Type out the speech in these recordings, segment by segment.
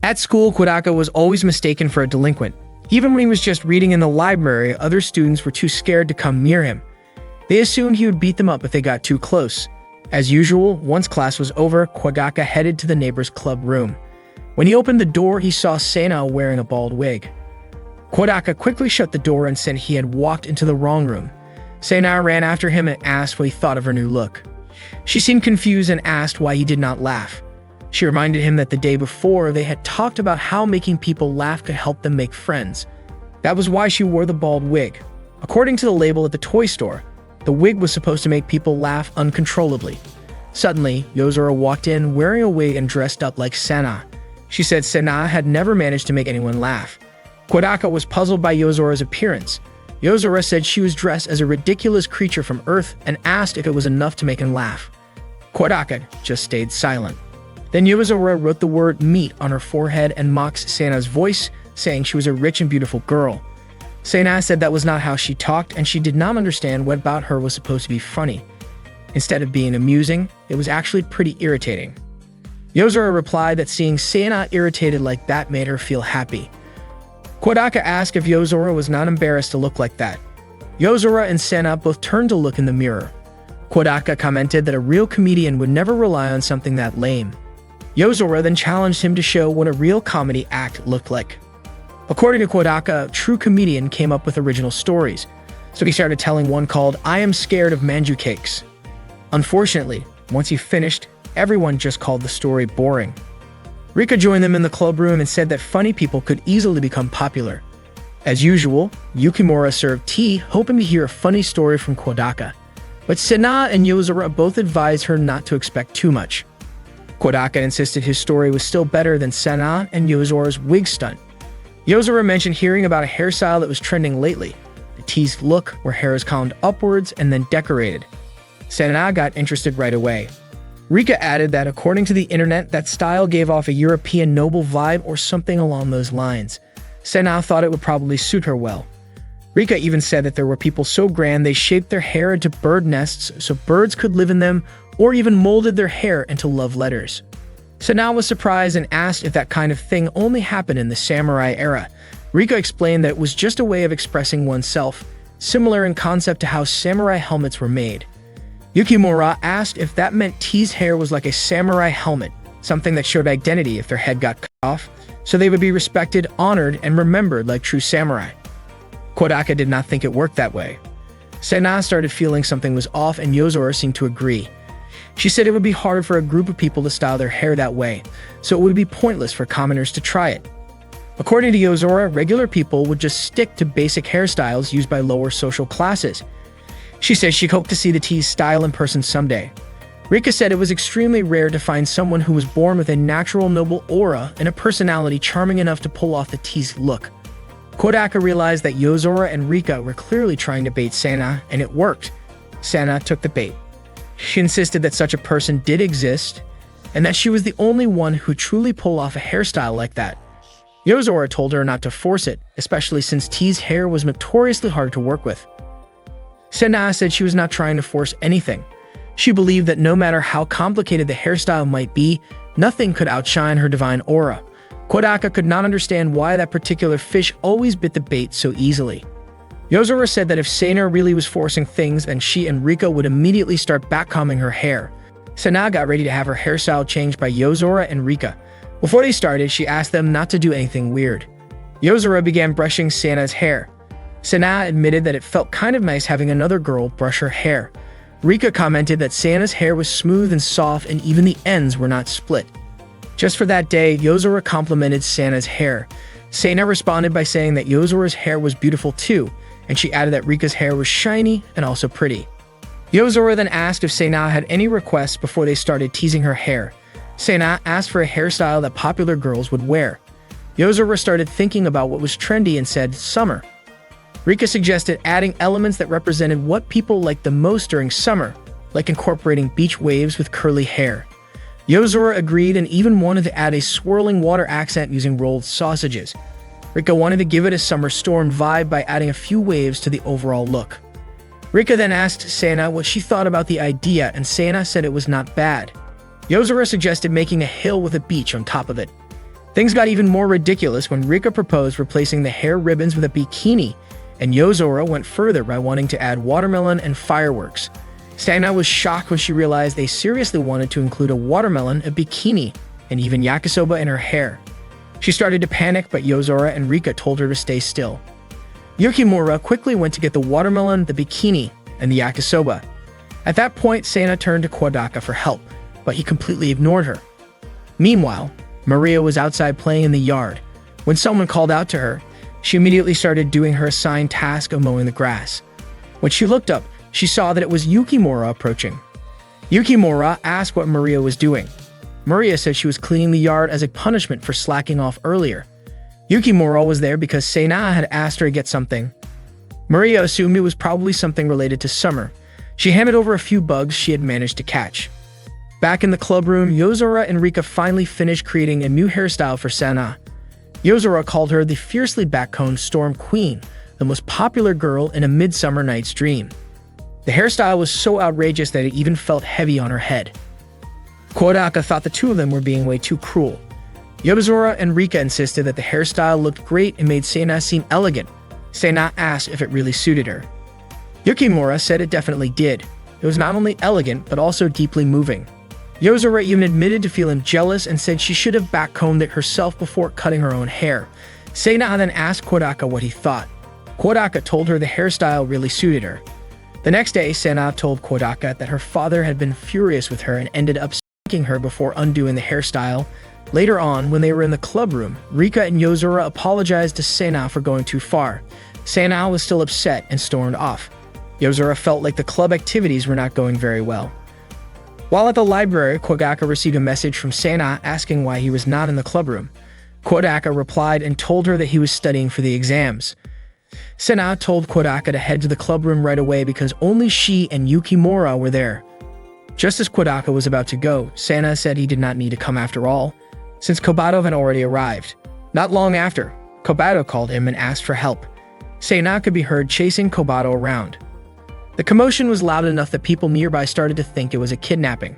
At school, Kodaka was always mistaken for a delinquent. Even when he was just reading in the library, other students were too scared to come near him. They assumed he would beat them up if they got too close. As usual, once class was over, Kodaka headed to the neighbor's club room. When he opened the door, he saw Sana wearing a bald wig. Kodaka quickly shut the door and said he had walked into the wrong room. Sana ran after him and asked what he thought of her new look. She seemed confused and asked why he did not laugh. She reminded him that the day before, they had talked about how making people laugh could help them make friends. That was why she wore the bald wig. According to the label at the toy store, the wig was supposed to make people laugh uncontrollably. Suddenly, Yozora walked in wearing a wig and dressed up like Sana. She said Sana had never managed to make anyone laugh. Kodaka was puzzled by Yozora's appearance. Yozora said she was dressed as a ridiculous creature from Earth and asked if it was enough to make him laugh. Kodaka just stayed silent. Then Yozora wrote the word meat on her forehead and mocked Sana's voice, saying she was a rich and beautiful girl. Sana said that was not how she talked, and she did not understand what about her was supposed to be funny. Instead of being amusing, it was actually pretty irritating. Yozora replied that seeing Sana irritated like that made her feel happy. Kodaka asked if Yozora was not embarrassed to look like that. Yozora and Sana both turned to look in the mirror. Kodaka commented that a real comedian would never rely on something that lame. Yozora then challenged him to show what a real comedy act looked like. According to Kodaka, a true comedian came up with original stories, so he started telling one called "I Am Scared of Manju Cakes." Unfortunately, once he finished, everyone just called the story boring. Rika joined them in the club room and said that funny people could easily become popular. As usual, Yukimura served tea, hoping to hear a funny story from Kodaka. But Sana and Yozora both advised her not to expect too much. Kodaka insisted his story was still better than Sana and Yozora's wig stunt. Yozora mentioned hearing about a hairstyle that was trending lately, the teased look where hair is combed upwards and then decorated. Sana got interested right away. Rika added that according to the internet, that style gave off a European noble vibe or something along those lines. Sana thought it would probably suit her well. Rika even said that there were people so grand they shaped their hair into bird nests so birds could live in them, or even molded their hair into love letters. Sana was surprised and asked if that kind of thing only happened in the samurai era. Rika explained that it was just a way of expressing oneself, similar in concept to how samurai helmets were made. Yukimura asked if that meant T's hair was like a samurai helmet, something that showed identity if their head got cut off, so they would be respected, honored, and remembered like true samurai. Kodaka did not think it worked that way. Sana started feeling something was off, and Yozora seemed to agree. She said it would be hard for a group of people to style their hair that way, so it would be pointless for commoners to try it. According to Yozora, regular people would just stick to basic hairstyles used by lower social classes. She said she hoped to see the T's style in person someday. Rika said it was extremely rare to find someone who was born with a natural noble aura and a personality charming enough to pull off the T's look. Kodaka realized that Yozora and Rika were clearly trying to bait Sana, and it worked. Sana took the bait. She insisted that such a person did exist, and that she was the only one who truly pulled off a hairstyle like that. Yozora told her not to force it, especially since T's hair was notoriously hard to work with. Sana said she was not trying to force anything. She believed that no matter how complicated the hairstyle might be, nothing could outshine her divine aura. Kodaka could not understand why that particular fish always bit the bait so easily. Yozora said that if Sana really was forcing things, then she and Rika would immediately start backcombing her hair. Sana got ready to have her hairstyle changed by Yozora and Rika. Before they started, she asked them not to do anything weird. Yozora began brushing Sana's hair. Sana admitted that it felt kind of nice having another girl brush her hair. Rika commented that Sana's hair was smooth and soft and even the ends were not split. Just for that day, Yozora complimented Sana's hair. Sana responded by saying that Yozora's hair was beautiful too, and she added that Rika's hair was shiny and also pretty. Yozora then asked if Sana had any requests before they started teasing her hair. Sana asked for a hairstyle that popular girls would wear. Yozora started thinking about what was trendy and said, summer. Rika suggested adding elements that represented what people liked the most during summer, like incorporating beach waves with curly hair. Yozora agreed and even wanted to add a swirling water accent using rolled sausages. Rika wanted to give it a summer storm vibe by adding a few waves to the overall look. Rika then asked Sana what she thought about the idea, and Sana said it was not bad. Yozora suggested making a hill with a beach on top of it. Things got even more ridiculous when Rika proposed replacing the hair ribbons with a bikini, and Yozora went further by wanting to add watermelon and fireworks. Sana was shocked when she realized they seriously wanted to include a watermelon, a bikini, and even yakisoba in her hair. She started to panic, but Yozora and Rika told her to stay still. Yukimura quickly went to get the watermelon, the bikini, and the yakisoba. At that point, Sana turned to Kodaka for help, but he completely ignored her. Meanwhile, Maria was outside playing in the yard. When someone called out to her, she immediately started doing her assigned task of mowing the grass. When she looked up, she saw that it was Yukimura approaching. Yukimura asked what Maria was doing. Maria said she was cleaning the yard as a punishment for slacking off earlier. Yukimura was there because Sana had asked her to get something. Maria assumed it was probably something related to summer. She handed over a few bugs she had managed to catch. Back in the club room, Yozora and Rika finally finished creating a new hairstyle for Sana. Yozora called her the fiercely backcombed Storm Queen, the most popular girl in A Midsummer Night's Dream. The hairstyle was so outrageous that it even felt heavy on her head. Kodaka thought the two of them were being way too cruel. Yozora and Rika insisted that the hairstyle looked great and made Sana seem elegant. Sana asked if it really suited her. Yukimura said it definitely did. It was not only elegant, but also deeply moving. Yozora even admitted to feeling jealous and said she should have backcombed it herself before cutting her own hair. Sana then asked Kodaka what he thought. Kodaka told her the hairstyle really suited her. The next day, Sana told Kodaka that her father had been furious with her and ended up spanking her before undoing the hairstyle. Later on, when they were in the club room, Rika and Yozora apologized to Sana for going too far. Sana was still upset and stormed off. Yozora felt like the club activities were not going very well. While at the library, Kodaka received a message from Sana asking why he was not in the club room. Kodaka replied and told her that he was studying for the exams. Sana told Kodaka to head to the club room right away because only she and Yukimura were there. Just as Kodaka was about to go, Sana said he did not need to come after all, since Kobato had already arrived. Not long after, Kobato called him and asked for help. Sana could be heard chasing Kobato around. The commotion was loud enough that people nearby started to think it was a kidnapping.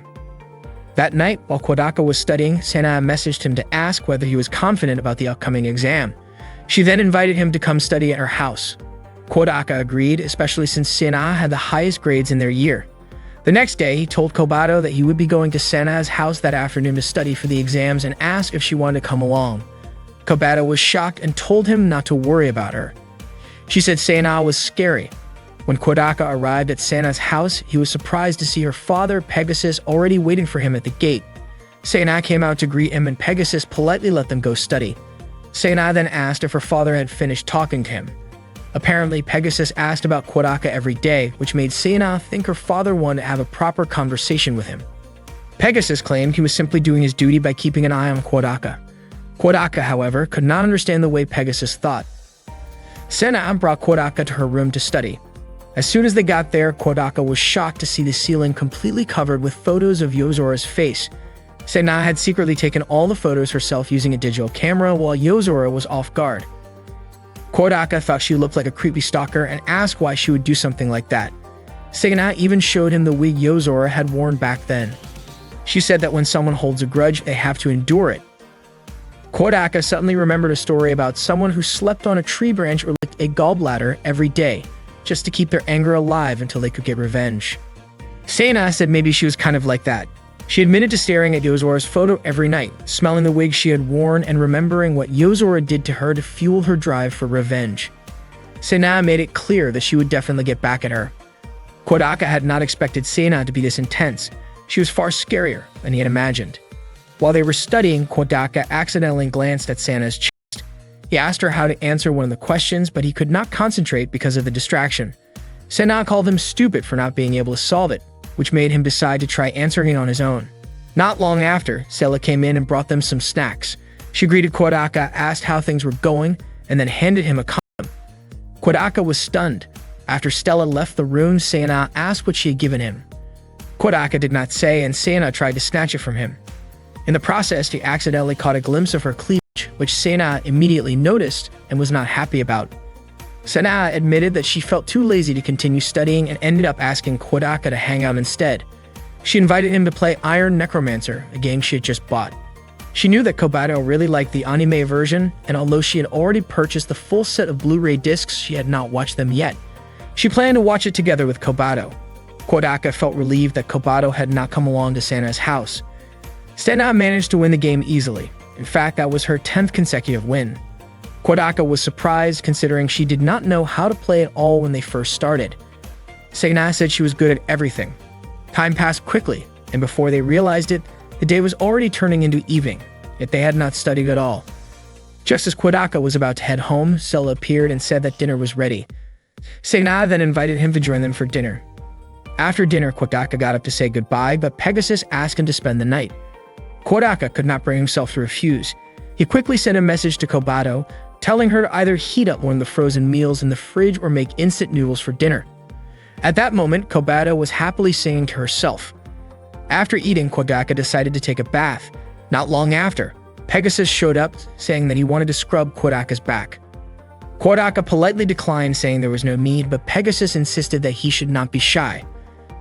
That night, while Kodaka was studying, Sana messaged him to ask whether he was confident about the upcoming exam. She then invited him to come study at her house. Kodaka agreed, especially since Sana had the highest grades in their year. The next day, he told Kobato that he would be going to Sana's house that afternoon to study for the exams and asked if she wanted to come along. Kobato was shocked and told him not to worry about her. She said Sana was scary. When Kodaka arrived at Sana's house, he was surprised to see her father, Pegasus, already waiting for him at the gate. Sana came out to greet him and Pegasus politely let them go study. Sana then asked if her father had finished talking to him. Apparently, Pegasus asked about Kodaka every day, which made Sana think her father wanted to have a proper conversation with him. Pegasus claimed he was simply doing his duty by keeping an eye on Kodaka. Kodaka, however, could not understand the way Pegasus thought. Sana brought Kodaka to her room to study. As soon as they got there, Kodaka was shocked to see the ceiling completely covered with photos of Yozora's face. Sana had secretly taken all the photos herself using a digital camera while Yozora was off guard. Kodaka thought she looked like a creepy stalker and asked why she would do something like that. Sana even showed him the wig Yozora had worn back then. She said that when someone holds a grudge, they have to endure it. Kodaka suddenly remembered a story about someone who slept on a tree branch or licked a gallbladder every day, just to keep their anger alive until they could get revenge. Sana said maybe she was kind of like that. She admitted to staring at Yozora's photo every night, smelling the wig she had worn and remembering what Yozora did to her to fuel her drive for revenge. Sana made it clear that she would definitely get back at her. Kodaka had not expected Sana to be this intense. She was far scarier than he had imagined. While they were studying, Kodaka accidentally glanced at Sana's chest. He asked her how to answer one of the questions, but he could not concentrate because of the distraction. Sana called him stupid for not being able to solve it, which made him decide to try answering it on his own. Not long after, Stella came in and brought them some snacks. She greeted Kodaka, asked how things were going, and then handed him a condom. Kodaka was stunned. After Stella left the room, Sana asked what she had given him. Kodaka did not say, and Sana tried to snatch it from him. In the process, he accidentally caught a glimpse of her cleavage, which Sana immediately noticed and was not happy about. Sana admitted that she felt too lazy to continue studying and ended up asking Kodaka to hang out instead. She invited him to play Iron Necromancer, a game she had just bought. She knew that Kobato really liked the anime version, and although she had already purchased the full set of Blu-ray discs, she had not watched them yet. She planned to watch it together with Kobato. Kodaka felt relieved that Kobato had not come along to Sana's house. Sana managed to win the game easily. In fact, that was her 10th consecutive win. Kodaka was surprised considering she did not know how to play at all when they first started. Sana said she was good at everything. Time passed quickly, and before they realized it, the day was already turning into evening, yet they had not studied at all. Just as Kodaka was about to head home, Sela appeared and said that dinner was ready. Sana then invited him to join them for dinner. After dinner, Kodaka got up to say goodbye, but Pegasus asked him to spend the night. Kodaka could not bring himself to refuse. He quickly sent a message to Kobato, telling her to either heat up one of the frozen meals in the fridge or make instant noodles for dinner. At that moment, Kobato was happily singing to herself. After eating, Kodaka decided to take a bath. Not long after, Pegasus showed up, saying that he wanted to scrub Kodaka's back. Kodaka politely declined, saying there was no need, but Pegasus insisted that he should not be shy.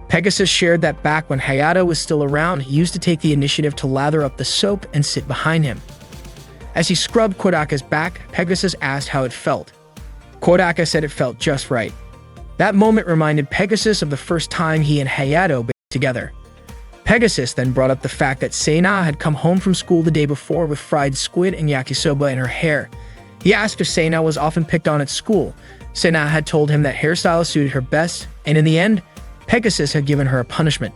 Pegasus shared that back when Hayato was still around, he used to take the initiative to lather up the soap and sit behind him. As he scrubbed Kodaka's back, Pegasus asked how it felt. Kodaka said it felt just right. That moment reminded Pegasus of the first time he and Hayato been together. Pegasus then brought up the fact that Sana had come home from school the day before with fried squid and yakisoba in her hair. He asked if Sana was often picked on at school. Sana had told him that hairstyle suited her best, and in the end, Pegasus had given her a punishment.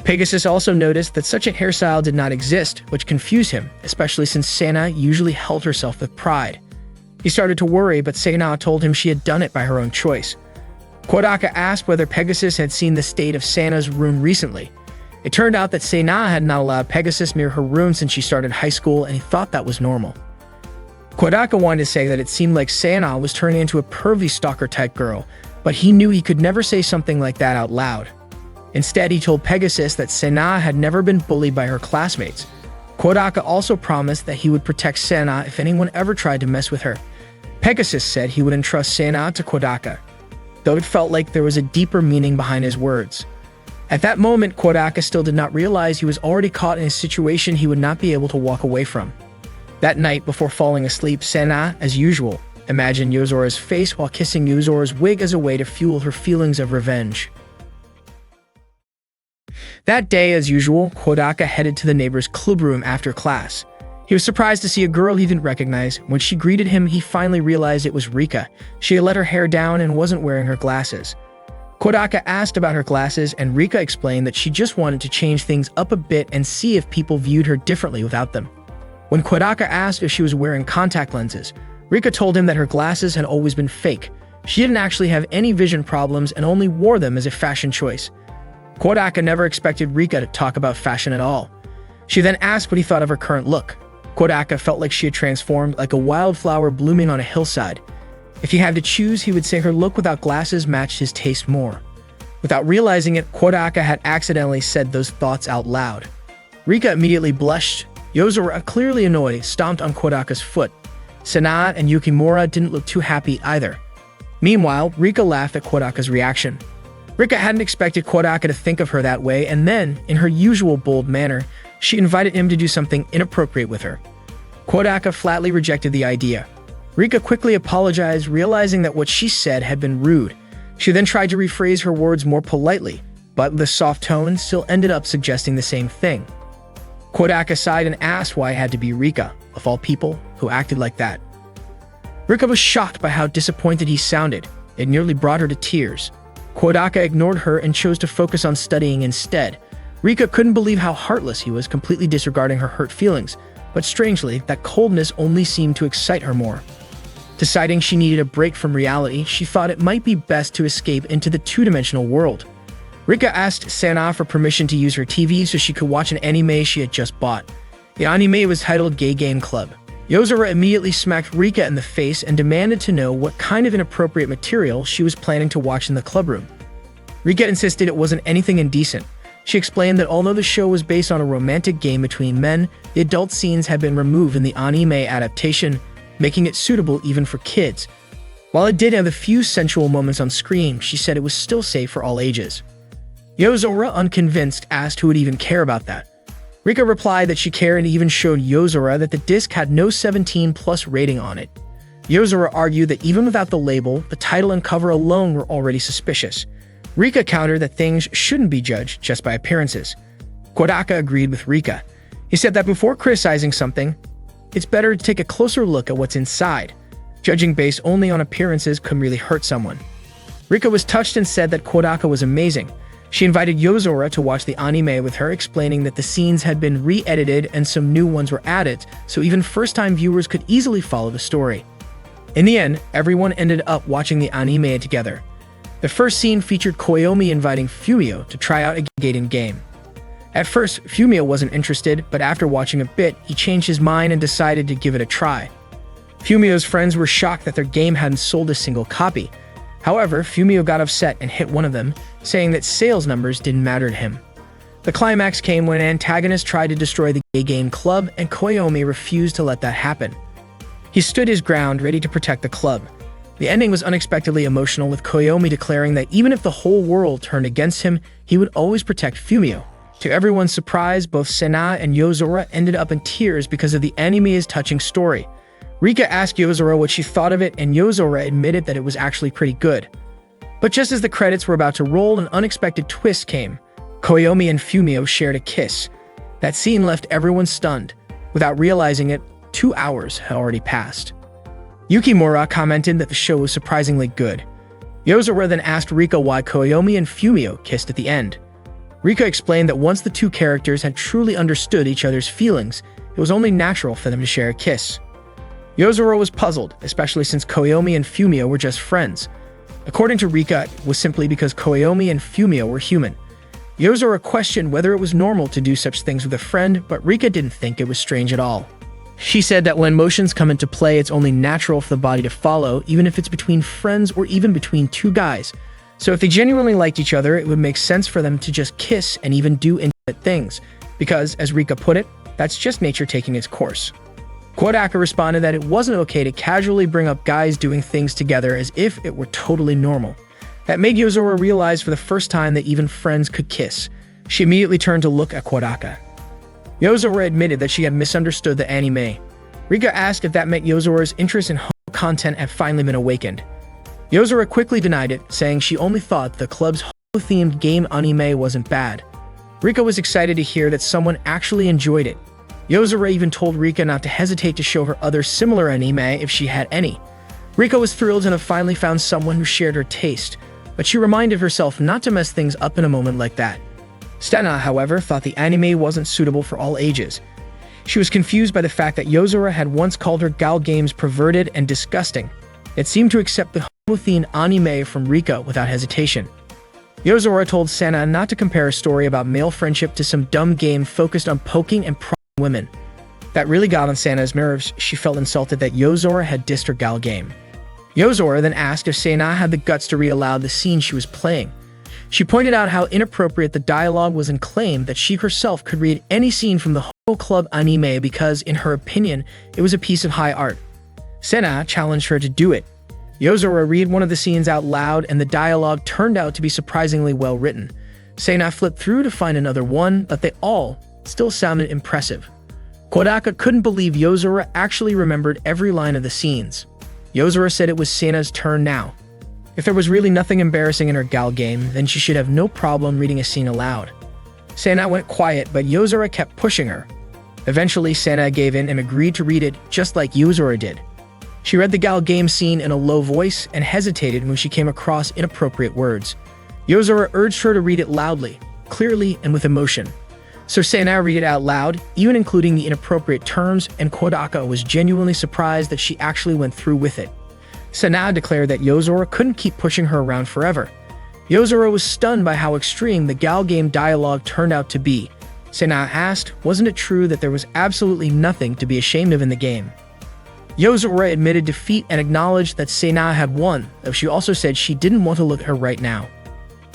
Pegasus also noticed that such a hairstyle did not exist, which confused him, especially since Sana usually held herself with pride. He started to worry, but Sana told him she had done it by her own choice. Kodaka asked whether Pegasus had seen the state of Sana's room recently. It turned out that Sana had not allowed Pegasus near her room since she started high school, and he thought that was normal. Kodaka wanted to say that it seemed like Sana was turning into a pervy stalker-type girl, but he knew he could never say something like that out loud. Instead, he told Pegasus that Sana had never been bullied by her classmates. Kodaka also promised that he would protect Sana if anyone ever tried to mess with her. Pegasus said he would entrust Sana to Kodaka, though it felt like there was a deeper meaning behind his words. At that moment, Kodaka still did not realize he was already caught in a situation he would not be able to walk away from. That night, before falling asleep, Sana, as usual, imagined Yozora's face while kissing Yozora's wig as a way to fuel her feelings of revenge. That day, as usual, Kodaka headed to the neighbor's clubroom after class. He was surprised to see a girl he didn't recognize. When she greeted him, he finally realized it was Rika. She had let her hair down and wasn't wearing her glasses. Kodaka asked about her glasses, and Rika explained that she just wanted to change things up a bit and see if people viewed her differently without them. When Kodaka asked if she was wearing contact lenses, Rika told him that her glasses had always been fake. She didn't actually have any vision problems and only wore them as a fashion choice. Kodaka never expected Rika to talk about fashion at all. She then asked what he thought of her current look. Kodaka felt like she had transformed like a wildflower blooming on a hillside. If he had to choose, he would say her look without glasses matched his taste more. Without realizing it, Kodaka had accidentally said those thoughts out loud. Rika immediately blushed. Yozora, clearly annoyed, stomped on Kodaka's foot. Sana and Yukimura didn't look too happy either. Meanwhile, Rika laughed at Kodaka's reaction. Rika hadn't expected Kodaka to think of her that way, and then, in her usual bold manner, she invited him to do something inappropriate with her. Kodaka flatly rejected the idea. Rika quickly apologized, realizing that what she said had been rude. She then tried to rephrase her words more politely, but the soft tone still ended up suggesting the same thing. Kodaka sighed and asked why it had to be Rika, of all people, who acted like that. Rika was shocked by how disappointed he sounded. It nearly brought her to tears. Kodaka ignored her and chose to focus on studying instead. Rika couldn't believe how heartless he was, completely disregarding her hurt feelings, but strangely, that coldness only seemed to excite her more. Deciding she needed a break from reality, she thought it might be best to escape into the two-dimensional world. Rika asked Sana for permission to use her TV so she could watch an anime she had just bought. The anime was titled Gay Game Club. Yozora immediately smacked Rika in the face and demanded to know what kind of inappropriate material she was planning to watch in the clubroom. Rika insisted it wasn't anything indecent. She explained that although the show was based on a romantic game between men, the adult scenes had been removed in the anime adaptation, making it suitable even for kids. While it did have a few sensual moments on screen, she said it was still safe for all ages. Yozora, unconvinced, asked who would even care about that. Rika replied that she cared and even showed Yozora that the disc had no 17+ rating on it. Yozora argued that even without the label, the title and cover alone were already suspicious. Rika countered that things shouldn't be judged just by appearances. Kodaka agreed with Rika. He said that before criticizing something, it's better to take a closer look at what's inside. Judging based only on appearances could really hurt someone. Rika was touched and said that Kodaka was amazing. She invited Yozora to watch the anime with her, explaining that the scenes had been re-edited and some new ones were added, so even first-time viewers could easily follow the story. In the end, everyone ended up watching the anime together. The first scene featured Koyomi inviting Fumio to try out a Gaiden game. At first, Fumio wasn't interested, but after watching a bit, he changed his mind and decided to give it a try. Fumio's friends were shocked that their game hadn't sold a single copy. However, Fumio got upset and hit one of them, saying that sales numbers didn't matter to him. The climax came when an antagonist tried to destroy the Gaiden club, and Koyomi refused to let that happen. He stood his ground, ready to protect the club. The ending was unexpectedly emotional, with Koyomi declaring that even if the whole world turned against him, he would always protect Fumio. To everyone's surprise, both Sena and Yozora ended up in tears because of the anime's touching story. Rika asked Yozora what she thought of it, and Yozora admitted that it was actually pretty good. But just as the credits were about to roll, an unexpected twist came. Koyomi and Fumio shared a kiss. That scene left everyone stunned. Without realizing it, 2 hours had already passed. Yukimura commented that the show was surprisingly good. Yozora then asked Rika why Koyomi and Fumio kissed at the end. Rika explained that once the two characters had truly understood each other's feelings, it was only natural for them to share a kiss. Yozora was puzzled, especially since Koyomi and Fumio were just friends. According to Rika, it was simply because Koyomi and Fumio were human. Yozora questioned whether it was normal to do such things with a friend, but Rika didn't think it was strange at all. She said that when emotions come into play, it's only natural for the body to follow, even if it's between friends or even between two guys. So if they genuinely liked each other, it would make sense for them to just kiss and even do intimate things, because, as Rika put it, that's just nature taking its course. Kodaka responded that it wasn't okay to casually bring up guys doing things together as if it were totally normal. That made Yozora realize for the first time that even friends could kiss. She immediately turned to look at Kodaka. Yozora admitted that she had misunderstood the anime. Rika asked if that meant Yozora's interest in homo content had finally been awakened. Yozora quickly denied it, saying she only thought the club's homo-themed game anime wasn't bad. Rika was excited to hear that someone actually enjoyed it. Yozora even told Rika not to hesitate to show her other similar anime if she had any. Rika was thrilled to have finally found someone who shared her taste, but she reminded herself not to mess things up in a moment like that. Stena, however, thought the anime wasn't suitable for all ages. She was confused by the fact that Yozora had once called her gal games perverted and disgusting, yet seemed to accept the homo-themed anime from Rika without hesitation. Yozora told Sana not to compare a story about male friendship to some dumb game focused on poking and prodding women. That really got on Sana's nerves. She felt insulted that Yozora had dissed her gal game. Yozora then asked if Sana had the guts to read aloud the scene she was playing. She pointed out how inappropriate the dialogue was and claimed that she herself could read any scene from the Homo Club anime because, in her opinion, it was a piece of high art. Sena challenged her to do it. Yozora read one of the scenes out loud, and the dialogue turned out to be surprisingly well written. Sena flipped through to find another one, but they all still sounded impressive. Kodaka couldn't believe Yozora actually remembered every line of the scenes. Yozora said it was Sena's turn now. If there was really nothing embarrassing in her gal game, then she should have no problem reading a scene aloud. Sena went quiet, but Yozora kept pushing her. Eventually, Sena gave in and agreed to read it just like Yozora did. She read the gal game scene in a low voice and hesitated when she came across inappropriate words. Yozora urged her to read it loudly, clearly, and with emotion. So Sena read it out loud, even including the inappropriate terms, and Kodaka was genuinely surprised that she actually went through with it. Sena declared that Yozora couldn't keep pushing her around forever. Yozora was stunned by how extreme the gal game dialogue turned out to be. Sena asked, wasn't it true that there was absolutely nothing to be ashamed of in the game? Yozora admitted defeat and acknowledged that Sena had won, though she also said she didn't want to look at her right now.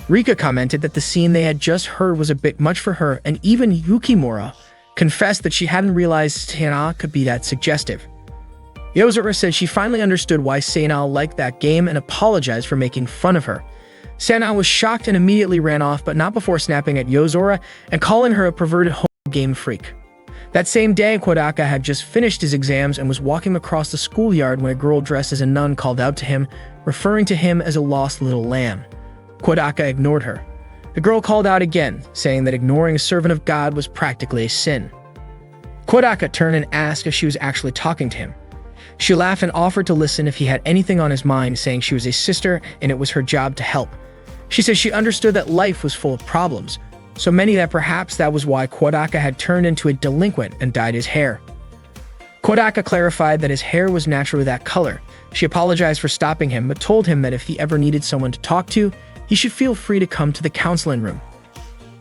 Rika commented that the scene they had just heard was a bit much for her, and even Yukimura confessed that she hadn't realized Sena could be that suggestive. Yozora said she finally understood why Sena liked that game and apologized for making fun of her. Sena was shocked and immediately ran off, but not before snapping at Yozora and calling her a perverted game freak. That same day, Kodaka had just finished his exams and was walking across the schoolyard when a girl dressed as a nun called out to him, referring to him as a lost little lamb. Kodaka ignored her. The girl called out again, saying that ignoring a servant of God was practically a sin. Kodaka turned and asked if she was actually talking to him. She laughed and offered to listen if he had anything on his mind, saying she was a sister and it was her job to help. She said she understood that life was full of problems, so many that perhaps that was why Kodaka had turned into a delinquent and dyed his hair. Kodaka clarified that his hair was naturally that color. She apologized for stopping him, but told him that if he ever needed someone to talk to, he should feel free to come to the counseling room.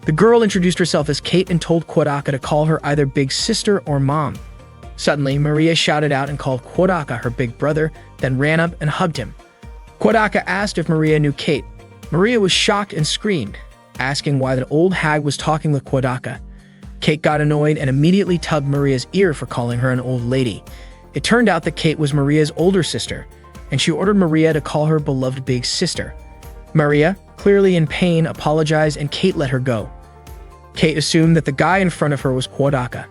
The girl introduced herself as Kate and told Kodaka to call her either big sister or mom. Suddenly, Maria shouted out and called Kodaka her big brother, then ran up and hugged him. Kodaka asked if Maria knew Kate. Maria was shocked and screamed, asking why the old hag was talking with Kodaka. Kate got annoyed and immediately tugged Maria's ear for calling her an old lady. It turned out that Kate was Maria's older sister, and she ordered Maria to call her beloved big sister. Maria, clearly in pain, apologized and Kate let her go. Kate assumed that the guy in front of her was Kodaka.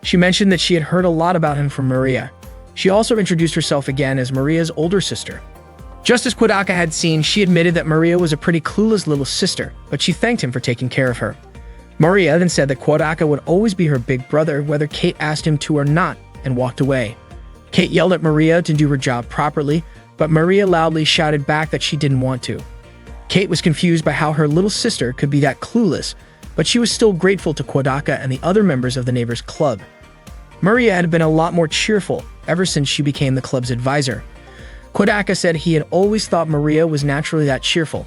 She mentioned that she had heard a lot about him from Maria. She also introduced herself again as Maria's older sister. Just as Kodaka had seen, she admitted that Maria was a pretty clueless little sister, but she thanked him for taking care of her. Maria then said that Kodaka would always be her big brother whether Kate asked him to or not, and walked away. Kate yelled at Maria to do her job properly, but Maria loudly shouted back that she didn't want to. Kate was confused by how her little sister could be that clueless, but she was still grateful to Kodaka and the other members of the neighbors' club. Maria had been a lot more cheerful ever since she became the club's advisor. Kodaka said he had always thought Maria was naturally that cheerful.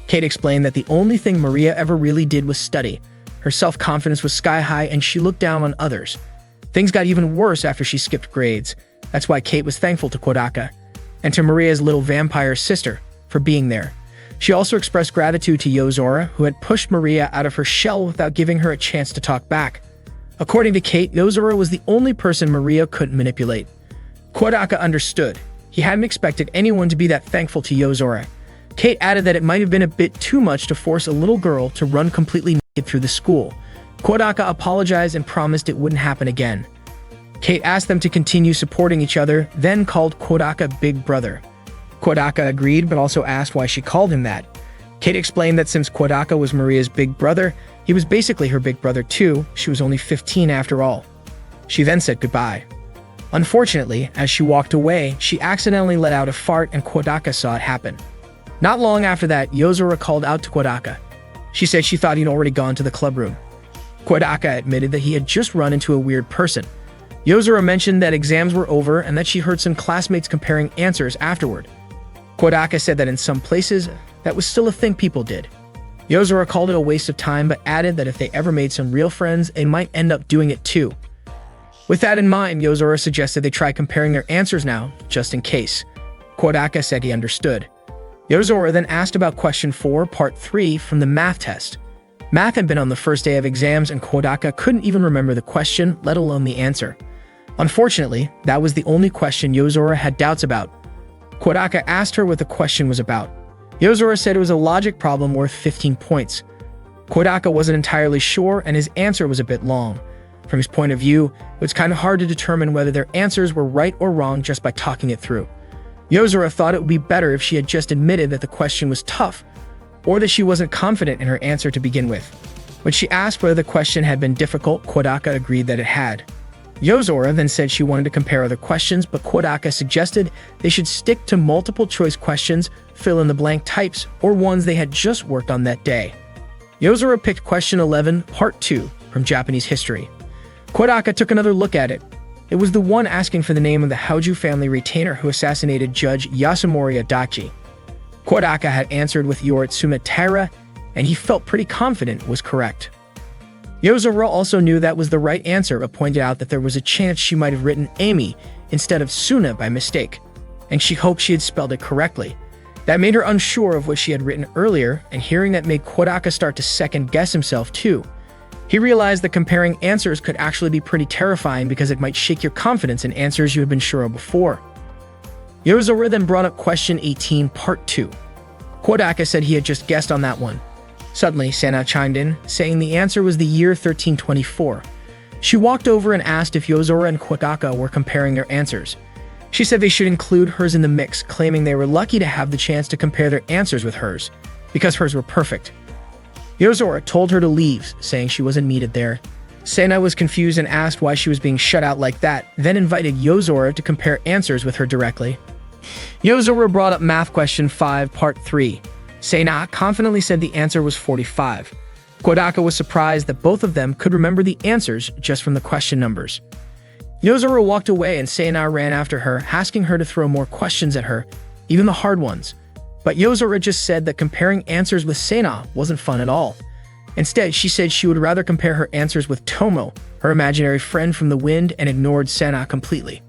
Kate explained that the only thing Maria ever really did was study. Her self-confidence was sky-high and she looked down on others. Things got even worse after she skipped grades. That's why Kate was thankful to Kodaka and to Maria's little vampire sister for being there. She also expressed gratitude to Yozora, who had pushed Maria out of her shell without giving her a chance to talk back. According to Kate, Yozora was the only person Maria couldn't manipulate. Kodaka understood. He hadn't expected anyone to be that thankful to Yozora. Kate added that it might have been a bit too much to force a little girl to run completely naked through the school. Kodaka apologized and promised it wouldn't happen again. Kate asked them to continue supporting each other, then called Kodaka Big Brother. Kodaka agreed, but also asked why she called him that. Kate explained that since Kodaka was Maria's big brother, he was basically her big brother too. She was only 15 after all. She then said goodbye. Unfortunately, as she walked away, she accidentally let out a fart and Kodaka saw it happen. Not long after that, Yozora called out to Kodaka. She said she thought he'd already gone to the club room. Kodaka admitted that he had just run into a weird person. Yozora mentioned that exams were over and that she heard some classmates comparing answers afterward. Kodaka said that in some places, that was still a thing people did. Yozora called it a waste of time, but added that if they ever made some real friends, they might end up doing it too. With that in mind, Yozora suggested they try comparing their answers now, just in case. Kodaka said he understood. Yozora then asked about question 4, part 3 from the math test. Math had been on the first day of exams and Kodaka couldn't even remember the question, let alone the answer. Unfortunately, that was the only question Yozora had doubts about. Kodaka asked her what the question was about. Yozora said it was a logic problem worth 15 points. Kodaka wasn't entirely sure and his answer was a bit long. From his point of view, it was kind of hard to determine whether their answers were right or wrong just by talking it through. Yozora thought it would be better if she had just admitted that the question was tough, or that she wasn't confident in her answer to begin with. When she asked whether the question had been difficult, Kodaka agreed that it had. Yozora then said she wanted to compare other questions, but Kodaka suggested they should stick to multiple choice questions, fill in the blank types, or ones they had just worked on that day. Yozora picked question 11, part 2, from Japanese history. Kodaka took another look at it. It was the one asking for the name of the Hauju family retainer who assassinated Judge Yasunori Adachi. Kodaka had answered with Yoritsuma Taira, and he felt pretty confident was correct. Yozora also knew that was the right answer, but pointed out that there was a chance she might have written Amy instead of Suna by mistake, and she hoped she had spelled it correctly. That made her unsure of what she had written earlier, and hearing that made Kodaka start to second-guess himself too. He realized that comparing answers could actually be pretty terrifying because it might shake your confidence in answers you had been sure of before. Yozora then brought up question 18, part 2. Kodaka said he had just guessed on that one. Suddenly, Sana chimed in, saying the answer was the year 1324. She walked over and asked if Yozora and Kodaka were comparing their answers. She said they should include hers in the mix, claiming they were lucky to have the chance to compare their answers with hers, because hers were perfect. Yozora told her to leave, saying she wasn't needed there. Sena was confused and asked why she was being shut out like that, then invited Yozora to compare answers with her directly. Yozora brought up math question 5, part 3. Sena confidently said the answer was 45. Kodaka was surprised that both of them could remember the answers just from the question numbers. Yozora walked away and Sena ran after her, asking her to throw more questions at her, even the hard ones. But Yozora just said that comparing answers with Sena wasn't fun at all. Instead, she said she would rather compare her answers with Tomo, her imaginary friend from the wind, and ignored Sena completely.